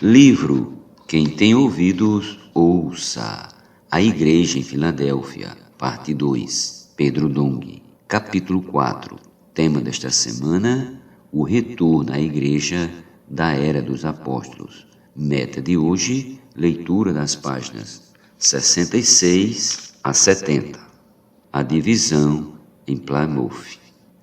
Livro Quem tem ouvidos, ouça. A Igreja em Filadélfia, parte 2, Pedro Dong, capítulo 4. Tema desta semana, o retorno à Igreja da Era dos Apóstolos. Meta de hoje, leitura das páginas 66 a 70. A divisão em Plymouth.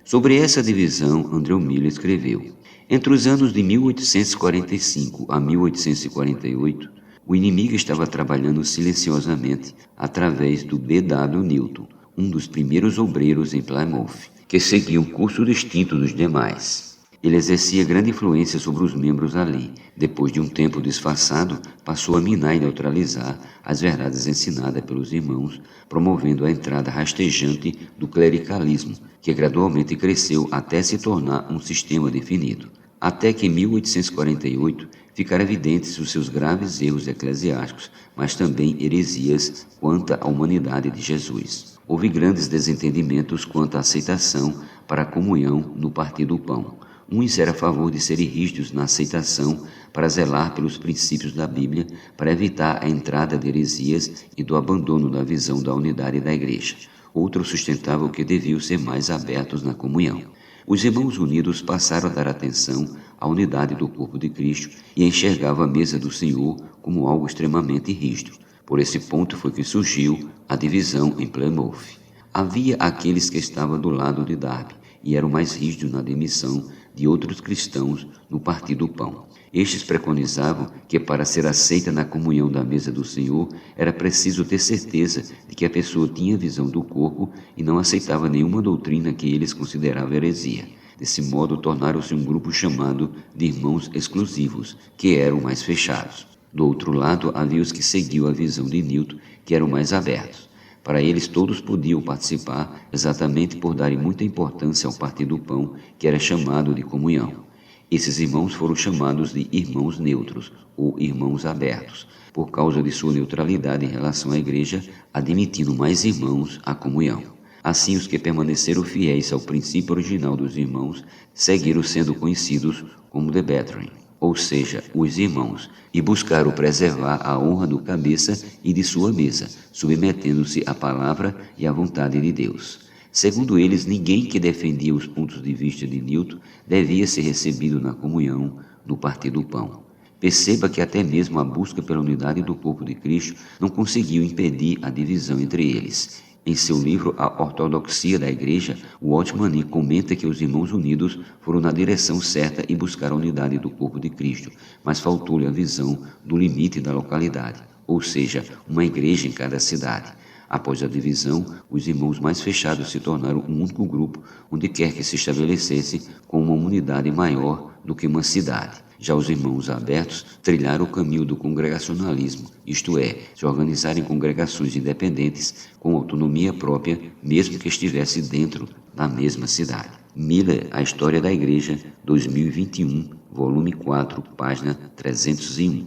Sobre essa divisão, André Miller escreveu: entre os anos de 1845 a 1848, o inimigo estava trabalhando silenciosamente através do B.W. Newton, um dos primeiros obreiros em Plymouth, que seguia um curso distinto dos demais. Ele exercia grande influência sobre os membros ali. Depois de um tempo disfarçado, passou a minar e neutralizar as verdades ensinadas pelos irmãos, promovendo a entrada rastejante do clericalismo, que gradualmente cresceu até se tornar um sistema definido. Até que em 1848 ficaram evidentes os seus graves erros eclesiásticos, mas também heresias quanto à humanidade de Jesus. Houve grandes desentendimentos quanto à aceitação para a comunhão no partir do pão. Uns eram a favor de serem rígidos na aceitação para zelar pelos princípios da Bíblia, para evitar a entrada de heresias e do abandono da visão da unidade da Igreja. Outros sustentavam que deviam ser mais abertos na comunhão. Os irmãos unidos passaram a dar atenção à unidade do corpo de Cristo e enxergavam a mesa do Senhor como algo extremamente rígido. Por esse ponto foi que surgiu a divisão em Plymouth. Havia aqueles que estavam do lado de Darby e eram mais rígidos na admissão de outros cristãos no partir do pão. Estes preconizavam que para ser aceita na comunhão da mesa do Senhor era preciso ter certeza de que a pessoa tinha visão do corpo e não aceitava nenhuma doutrina que eles consideravam heresia. Desse modo, tornaram-se um grupo chamado de irmãos exclusivos, que eram mais fechados. Do outro lado, havia os que seguiam a visão de Newton, que eram mais abertos. Para eles, todos podiam participar, exatamente por darem muita importância ao partir do pão, que era chamado de comunhão. Esses irmãos foram chamados de irmãos neutros, ou irmãos abertos, por causa de sua neutralidade em relação à Igreja, admitindo mais irmãos à comunhão. Assim, os que permaneceram fiéis ao princípio original dos irmãos, seguiram sendo conhecidos como The Brethren, ou seja, os irmãos, e buscaram preservar a honra do cabeça e de sua mesa, submetendo-se à palavra e à vontade de Deus. Segundo eles, ninguém que defendia os pontos de vista de Newton devia ser recebido na comunhão no partir do pão. Perceba que até mesmo a busca pela unidade do corpo de Cristo não conseguiu impedir a divisão entre eles. Em seu livro A Ortodoxia da Igreja, o Altman comenta que os irmãos unidos foram na direção certa e buscaram a unidade do corpo de Cristo, mas faltou-lhe a visão do limite da localidade, ou seja, uma igreja em cada cidade. Após a divisão, os irmãos mais fechados se tornaram um único grupo, onde quer que se estabelecesse com uma unidade maior do que uma cidade. Já os irmãos abertos trilharam o caminho do congregacionalismo, isto é, se organizarem em congregações independentes com autonomia própria, mesmo que estivesse dentro da mesma cidade. Miller, A História da Igreja, 2021, volume 4, página 301.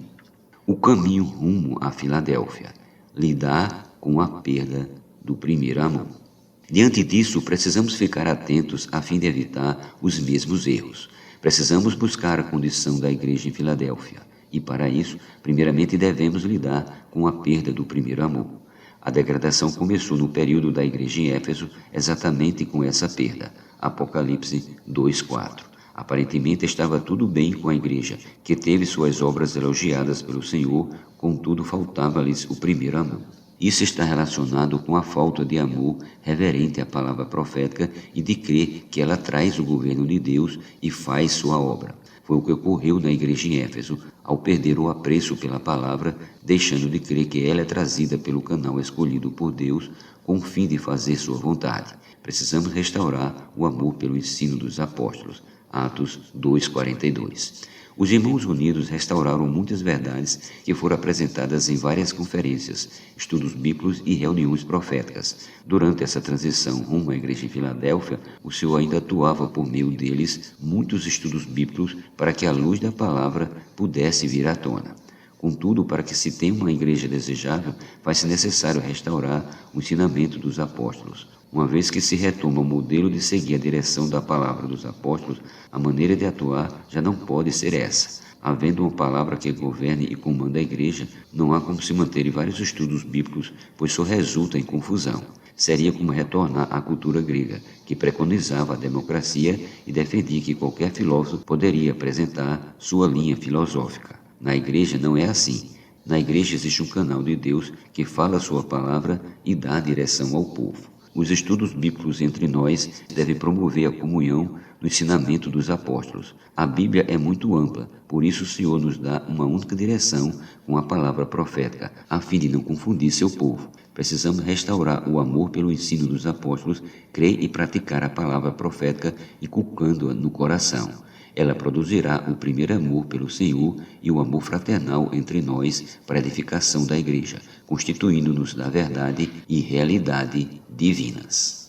O caminho rumo à Filadélfia. Lidar com a perda do primeiro amor. Diante disso, precisamos ficar atentos a fim de evitar os mesmos erros. Precisamos buscar a condição da igreja em Filadélfia e, para isso, primeiramente devemos lidar com a perda do primeiro amor. A degradação começou no período da igreja em Éfeso exatamente com essa perda. Apocalipse 2:4. Aparentemente estava tudo bem com a igreja, que teve suas obras elogiadas pelo Senhor, contudo faltava-lhes o primeiro amor. Isso está relacionado com a falta de amor reverente à palavra profética e de crer que ela traz o governo de Deus e faz sua obra. Foi o que ocorreu na igreja em Éfeso, ao perder o apreço pela palavra, deixando de crer que ela é trazida pelo canal escolhido por Deus com o fim de fazer sua vontade. Precisamos restaurar o amor pelo ensino dos apóstolos. Atos 2:42. Os irmãos unidos restauraram muitas verdades que foram apresentadas em várias conferências, estudos bíblicos e reuniões proféticas. Durante essa transição rumo à igreja em Filadélfia, o Senhor ainda atuava por meio deles muitos estudos bíblicos para que a luz da palavra pudesse vir à tona. Contudo, para que se tenha uma igreja desejável, faz-se necessário restaurar o ensinamento dos apóstolos. Uma vez que se retoma o modelo de seguir a direção da palavra dos apóstolos, a maneira de atuar já não pode ser essa. Havendo uma palavra que governe e comanda a igreja, não há como se manter vários estudos bíblicos, pois só resulta em confusão. Seria como retornar à cultura grega, que preconizava a democracia e defendia que qualquer filósofo poderia apresentar sua linha filosófica. Na igreja não é assim. Na igreja existe um canal de Deus que fala a sua palavra e dá direção ao povo. Os estudos bíblicos entre nós devem promover a comunhão no ensinamento dos apóstolos. A Bíblia é muito ampla, por isso o Senhor nos dá uma única direção com a palavra profética, a fim de não confundir seu povo. Precisamos restaurar o amor pelo ensino dos apóstolos, crer e praticar a palavra profética, inculcando-a no coração. Ela produzirá o primeiro amor pelo Senhor e o amor fraternal entre nós para a edificação da igreja, constituindo-nos da verdade e realidade divinas.